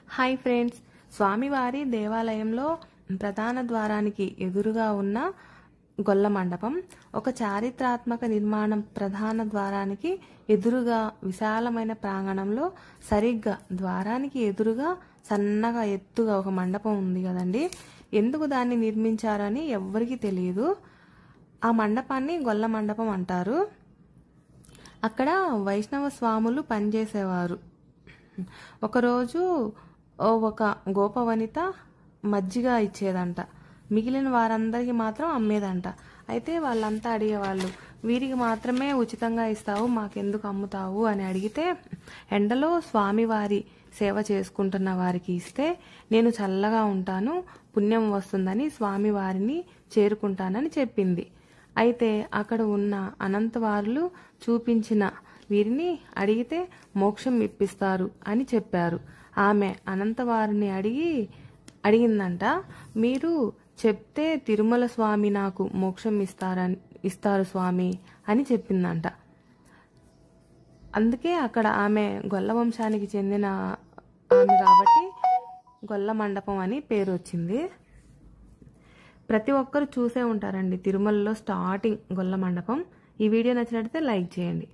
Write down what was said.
Hi friends, స్వామివారి దేవాలయంలో ప్రధాన ద్వారానికి ఎదురుగా ఉన్న గొల్ల మండపం ఒక చారిత్రాత్మక నిర్మాణం. ప్రధాన ద్వారానికి ఎదురుగా విశాలమైన ప్రాంగణంలో సరిగ్గా ద్వారానికి ఎదురుగా సన్నగా ఎత్తుగా ఒక మండపం ఉంది కదండి. ఎందుకు దాన్ని నిర్మించారని ఎవ్వరికీ తెలియదు. ఆ మండపాన్ని గొల్ల మండపం అంటారు. అక్కడ వైష్ణవ స్వాములు పనిచేసేవారు. ఒకరోజు ఒక గోపవనిత మజ్జిగ ఇచ్చేదంట, మిగిలిన వారందరికీ మాత్రం అమ్మేదంట. అయితే వాళ్ళంతా అడిగేవాళ్ళు, వీరికి మాత్రమే ఉచితంగా ఇస్తావు, మాకెందుకు అమ్ముతావు అని అడిగితే, ఎండలో స్వామివారి సేవ చేసుకుంటున్న వారికి ఇస్తే నేను చల్లగా ఉంటాను, పుణ్యం వస్తుందని స్వామివారిని చేరుకుంటానని చెప్పింది. అయితే అక్కడ ఉన్న అనంతవారులు చూపించిన వీరిని అడిగితే మోక్షం ఇప్పిస్తారు అని చెప్పారు. ఆమె అనంతవారిని అడిగిందంట, మీరు చెప్తే తిరుమల స్వామి నాకు మోక్షం ఇస్తారు స్వామి అని చెప్పిందంట. అందుకే అక్కడ ఆమె గొల్ల వంశానికి చెందిన ఆమె కాబట్టి గొల్ల మండపం అని పేరు వచ్చింది. ప్రతి ఒక్కరు చూసే ఉంటారండి తిరుమలలో స్టార్టింగ్ గొల్ల మండపం. ఈ వీడియో నచ్చినట్లయితే లైక్ చేయండి.